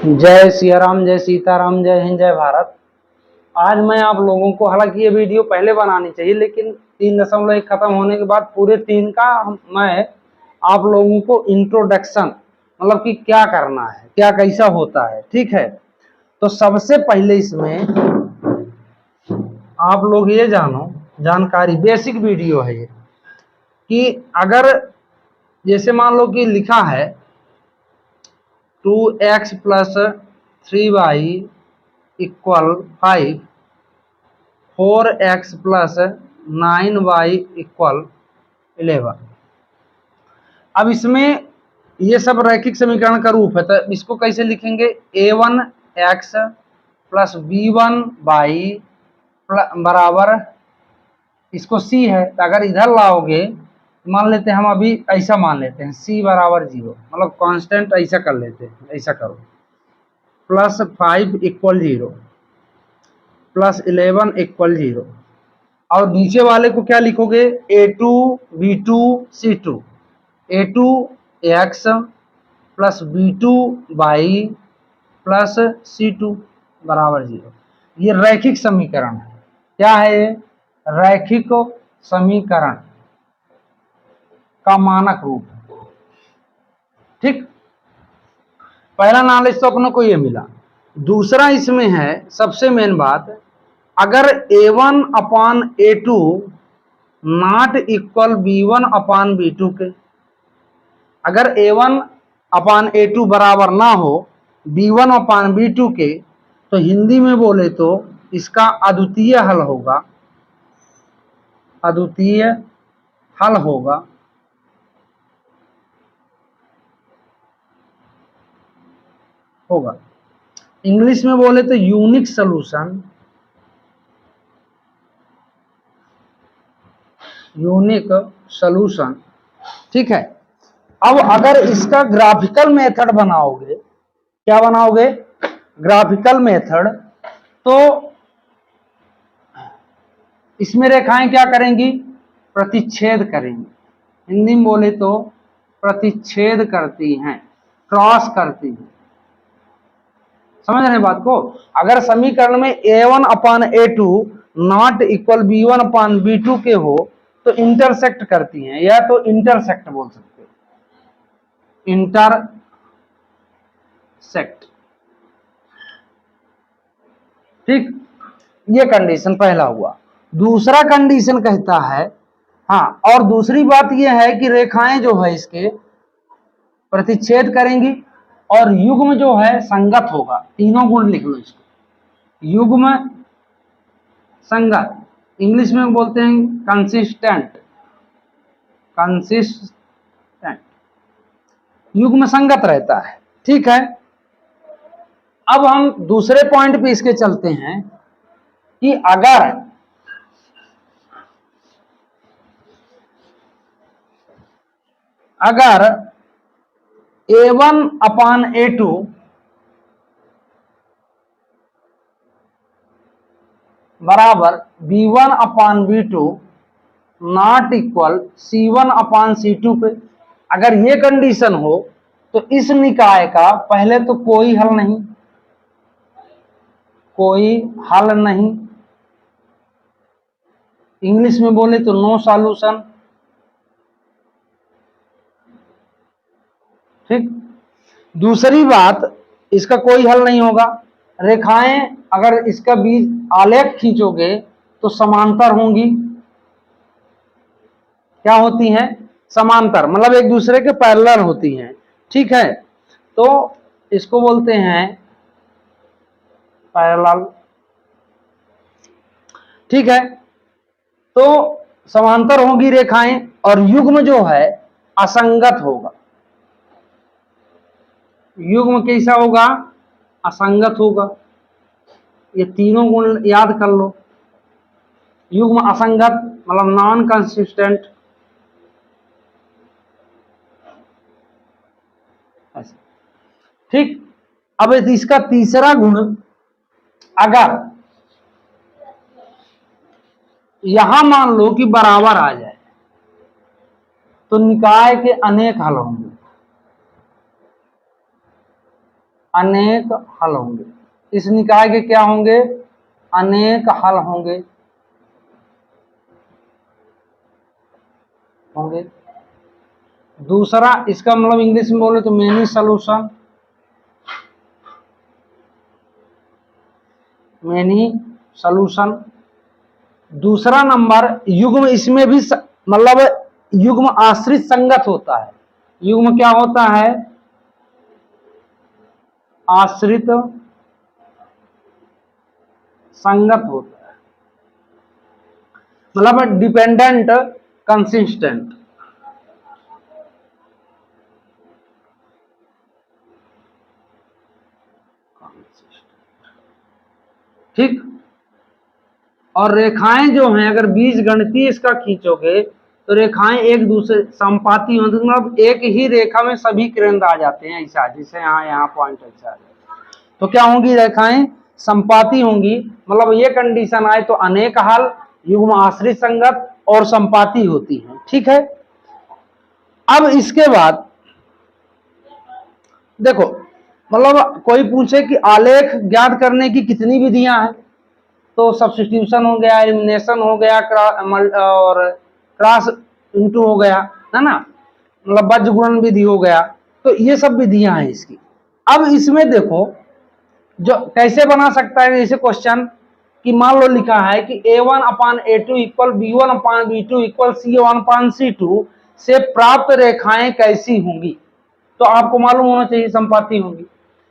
जय सिया राम, जय सीताराम, जय हिंद, जय भारत। आज मैं आप लोगों को, हालांकि ये वीडियो पहले बनानी चाहिए लेकिन 3.1 खत्म होने के बाद पूरे 3 का मैं आप लोगों को इंट्रोडक्शन, मतलब कि क्या करना है, क्या कैसा होता है, ठीक है। तो सबसे पहले इसमें आप लोग ये जानो, जानकारी बेसिक वीडियो है ये, कि अगर जैसे मान लो कि लिखा है 2x + 3y = 5, 4x + 9y = 11। अब इसमें ये सब रैखिक समीकरण का रूप है, तो इसको कैसे लिखेंगे? a1x + b1y बराबर, इसको c है, तो अगर इधर लाओगे, मान लेते हैं हम, अभी ऐसा मान लेते हैं c = 0, मतलब कांस्टेंट ऐसा कर लेते हैं, ऐसा करो, +5 = 0, +11 = 0। और नीचे वाले को क्या लिखोगे? a2 b2 c2, a2x + b2y + c2 = 0। ये रैखिक समीकरण है। क्या है ये? रैखिक समीकरण का मानक रूप है, ठीक। पहला नॉलेज तो अपने को ये मिला। दूसरा इसमें है सबसे मेन बात, अगर a1/a2 नॉट इक्वल b1/b2 के, अगर a1/a2 बराबर ना हो b1/b2 के, तो हिंदी में बोले तो इसका अद्वितीय हल होगा, अद्वितीय हल होगा इंग्लिश में बोले तो यूनिक सॉल्यूशन, यूनिक सॉल्यूशन, ठीक है। अब अगर इसका ग्राफिकल मेथड बनाओगे, क्या बनाओगे? ग्राफिकल मेथड, तो इसमें रेखाएं क्या करेंगी? प्रतिच्छेद करेंगी। हिंदी में बोले तो प्रतिच्छेद करती हैं, क्रॉस करती हैं। समझ रहे हैं बात को? अगर समीकरण में a1/a2 नॉट इक्वल b1/b2 के हो तो इंटरसेक्ट करती हैं, या तो इंटरसेक्ट बोल सकते हो, इंटरसेक्ट, ठीक। ये कंडीशन पहला हुआ। दूसरा कंडीशन कहता है, हाँ, और दूसरी बात यह है कि रेखाएं जो है इसके प्रतिच्छेद करेंगी और युग्म जो है संगत होगा। तीनों गुण लिख लो इसको, युग्म संगत, इंग्लिश में बोलते हैं कंसिस्टेंट, कंसिस्टेंट, युग्म संगत रहता है, ठीक है। अब हम दूसरे पॉइंट पे इसके चलते हैं कि अगर a1/a2 बराबर b1/b2 नॉट इक्वल c1/c2 पे, अगर ये कंडीशन हो तो इस निकाय का पहले तो कोई हल नहीं, कोई हल नहीं, इंग्लिश में बोले तो नो सॉल्यूशन, ठीक। दूसरी बात, इसका कोई हल नहीं होगा। रेखाएं अगर इसका बीच आलेख खींचोगे तो समांतर होंगी। क्या होती हैं? समांतर, मतलब एक दूसरे के पैरेलल होती हैं, ठीक है। तो इसको बोलते हैं पैरेलल, ठीक है। तो समांतर होगी रेखाएं और युग्म जो है असंगत होगा। युग्म कैसा होगा? असंगत होगा। ये तीनों गुण याद कर लो। युग्म असंगत मतलब नॉन कंसिस्टेंट, ठीक। अब इसका तीसरा गुण, अगर यहां मान लो कि बराबर आ जाए तो निकाय के अनेक हल होंगे, अनेक हल होंगे। इस निकाय के क्या होंगे? अनेक हल होंगे। दूसरा इसका मतलब इंग्लिश में बोले तो मेनी सॉल्यूशन, मेनी सॉल्यूशन। दूसरा नंबर युग्म, इसमें भी मतलब युग्म आश्रित संगत होता है। युग्म क्या होता है? आश्रित संगत होता है, मतलब डिपेंडेंट कंसिस्टेंट। ठीक। और रेखाएं जो हैं, अगर बीजगणितीय इसका खींचोगे तो रेखाएं एक दूसरे संपाती होती, मतलब एक ही रेखा में सभी केंद्र आ जाते हैं ऐसा, जैसे यहाँ पॉइंट ऐसा है, तो क्या होंगी? रेखाएं संपाती होंगी। मतलब ये कंडीशन आए तो अनेक हल, युग्म आश्रित संगत और संपाती होती है। ठीक है। अब इसके बाद देखो, मतलब कोई पूछे कि आलेख ज्ञात करने की कितनी विधियां हैं, तो सब्स्टिट्यूशन हो गया, एलिमिनेशन हो गया, और क्रॉस इंटू हो गया, है ना, मतलब बज्रगुणन विधि हो गया। तो ये सब विधियां हैं इसकी। अब इसमें देखो जो कैसे बना सकता है, जैसे क्वेश्चन कि मान लो लिखा है कि a1/a2 equal b1/b2 equal c1/c2 से प्राप्त रेखाएं कैसी होंगी, तो आपको मालूम होना चाहिए संपाती होंगी।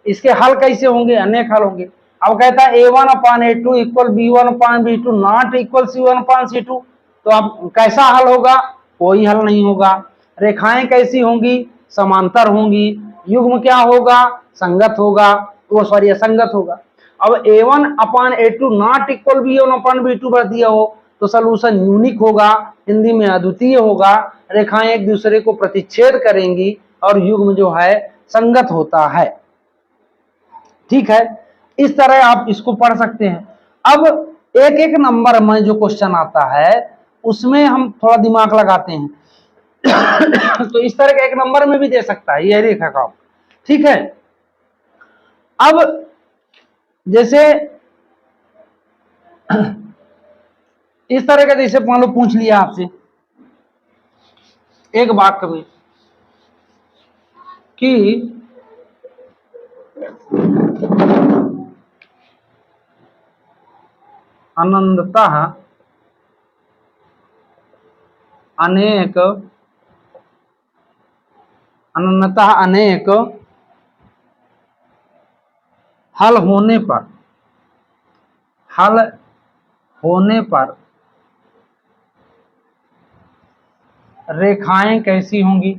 इसके हल कैसे होंगे? अनेक हल होंगे। अब कहता है a1/a2 equal b1/b2 not equal c1/c2, तो अब कैसा हल होगा? कोई हल नहीं होगा। रेखाएं कैसी होंगी? समांतर होंगी। युग्म क्या होगा? संगत होगा, वो सॉरी असंगत होगा। अब a1/a2 नॉट इक्वल b1/b2 पर दिया हो तो सोल्यूशन यूनिक होगा, हिंदी में अद्वितीय होगा। रेखाएं एक दूसरे को प्रतिच्छेद करेंगी और युग्म जो है संगत होता है। ठीक है, इस तरह आप इसको पढ़ सकते हैं। अब एक एक नंबर में जो क्वेश्चन आता है उसमें हम थोड़ा दिमाग लगाते हैं तो इस तरह के एक नंबर में भी दे सकता है, यह रेखा का। ठीक है। अब जैसे इस तरह का, जैसे मान लो पूछ लिया आपसे एक वाक्य में कि अनंततः अनेक हल होने पर रेखाएं कैसी होंगी?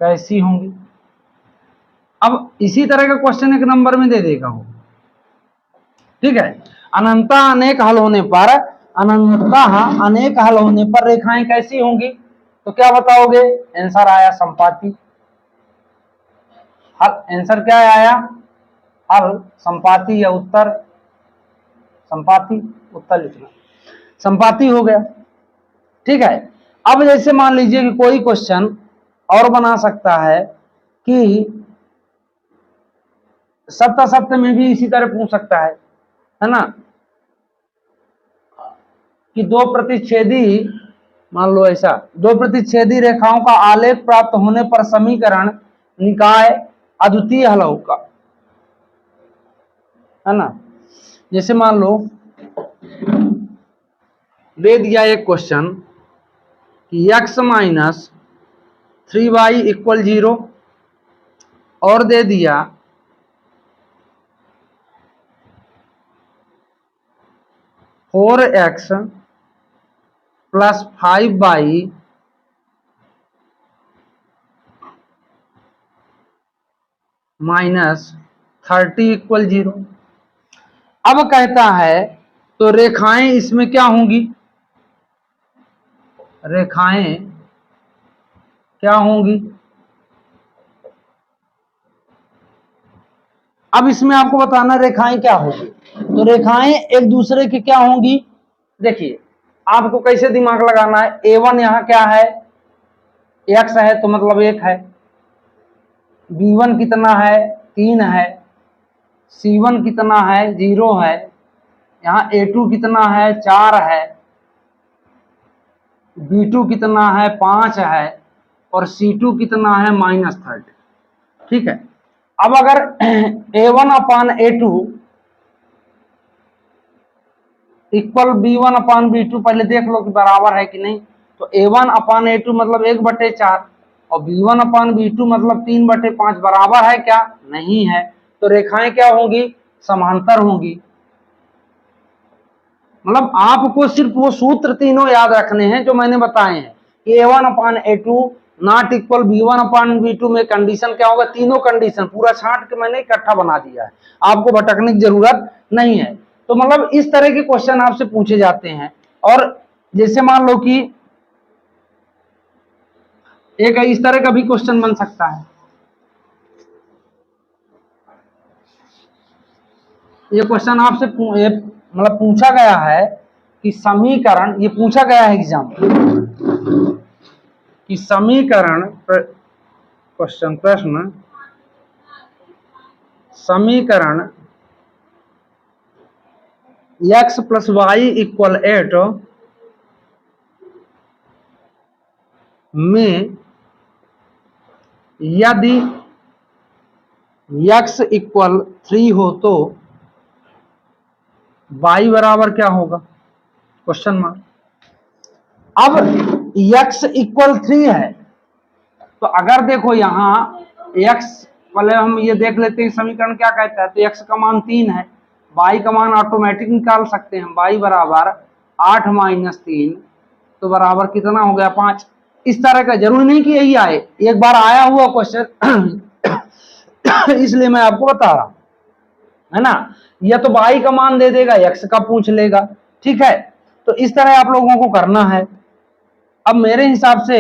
कैसी होंगी? अब इसी तरह का क्वेश्चन एक नंबर में दे देगा वो। ठीक है। अनंततः अनेक हल होने पर, अनंततः अनेक हल होने पर रेखाएं कैसी होंगी, तो क्या बताओगे? आंसर आया संपाती। हल आंसर क्या आया? हल संपाती या उत्तर? संपाती, उत्तर लिखना संपाती हो गया। ठीक है। अब जैसे मान लीजिए कि कोई क्वेश्चन और बना सकता है कि सत्ता सत्य में भी इसी तरह पूछ सकता है ना, कि दो प्रतिच्छेदी, मान लो ऐसा, दो प्रतिच्छेदी रेखाओं का आलेख प्राप्त होने पर समीकरण निकाय अद्वितीय हल होगा, है ना। जैसे मान लो दे दिया एक क्वेश्चन कि x-3y इक्वल 0 और दे दिया 4x + 5y - 30 इक्वल 0। अब कहता है तो रेखाएं इसमें क्या होंगी? रेखाएं क्या होंगी? अब इसमें आपको बताना रेखाएं क्या होंगी। तो रेखाएं एक दूसरे की क्या होंगी? देखिए आपको कैसे दिमाग लगाना है। a1 यहाँ क्या है? x है तो मतलब 1 है, b1 कितना है 3 है, c1 कितना है 0 है, यहाँ a2 कितना है 4 है, b2 कितना है 5 है और c2 कितना है -30। ठीक है, अब अगर a1/a2 इक्वल b1/b2 पहले देख लो कि बराबर है कि नहीं, तो a1/a2 मतलब 1/4 और b1/b2 मतलब 3/5 बराबर है क्या, नहीं है, तो रेखाएं क्या होंगी, समांतर होंगी। मतलब आपको सिर्फ वो सूत्र तीनों याद रखने हैं जो मैंने बताए हैं कि a1/a2 नॉट इक्वल b1/b2 में कंडीशन क्या होगा, तीनों कंडीशन पूरा छांट के मैंने इकट्ठा बना दिया है, आपको भटकने की जरूरत नहीं है। तो मतलब इस तरह के क्वेश्चन आपसे पूछे जाते हैं। और जैसे मान लो कि एक इस तरह का भी क्वेश्चन बन सकता है, ये क्वेश्चन आपसे मतलब पूछा गया है कि समीकरण, ये पूछा गया है एग्जाम कि समीकरण क्वेश्चन प्रश्न समीकरण x + y = 8 में यदि x = 3 हो तो y बराबर क्या होगा, क्वेश्चन मार्क। अब x = 3 है तो अगर देखो यहाँ x, पहले हम ये देख लेते हैं समीकरण क्या कहता है, तो x का मान 3 है, y का मान ऑटोमेटिक निकाल सकते हैं, y बराबर 8 - 3 तो बराबर कितना हो गया 5। इस तरह का जरूरी नहीं कि यही आए, एक बार आया हुआ क्वेश्चन इसलिए मैं आपको बता रहा हूं, है ना, या तो y का मान दे देगा, x का पूछ लेगा, ठीक है, तो इस तरह आप लोगों को करना है। अब मेरे हिसाब से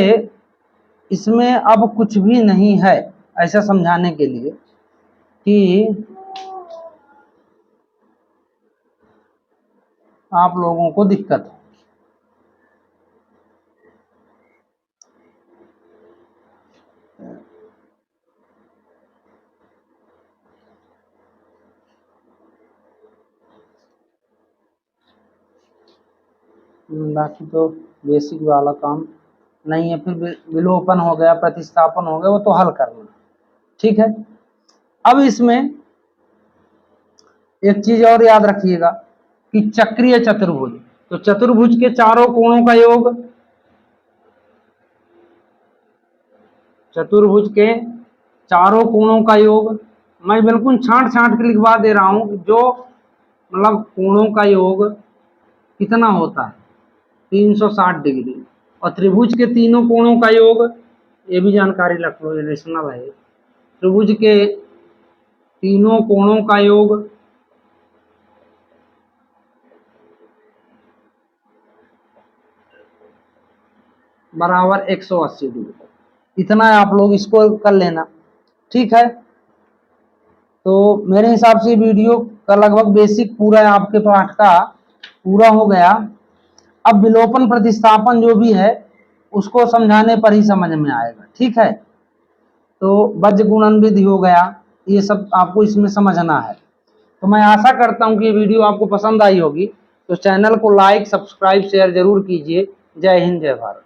इसमें अब कुछ भी नहीं है ऐसा समझाने के लिए कि आप लोगों को दिक्कत हो। बाकी तो बेसिक वाला काम नहीं है, फिर विलोपन हो गया, प्रतिस्थापन हो गया, वो तो हल करना, ठीक है। अब इसमें एक चीज और याद रखिएगा कि चक्रीय चतुर्भुज, तो चतुर्भुज के चारों कोणों का योग, चतुर्भुज के चारों कोणों का योग, मैं बिल्कुल छांट छांट के लिखवा दे रहा हूं, जो मतलब कोणों का योग कितना होता है 360 डिग्री, और त्रिभुज के तीनों कोणों का योग, ये भी जानकारी रख लो, रिलेशनल है, त्रिभुज के तीनों कोणों का योग बराबर 180 डिग्री, इतना आप लोग इसको कर लेना, ठीक है। तो मेरे हिसाब से वीडियो का लगभग बेसिक पूरा आपके पाठ का पूरा हो गया। अब विलोपन प्रतिस्थापन जो भी है उसको समझाने पर ही समझ में आएगा, ठीक है। तो बज्र गुणन विधि हो गया, ये सब आपको इसमें समझना है। तो मैं आशा करता हूँ कि ये वीडियो आपको पसंद आई होगी, तो चैनल को लाइक, सब्सक्राइब, शेयर जरूर कीजिए। जय हिंद, जय भारत।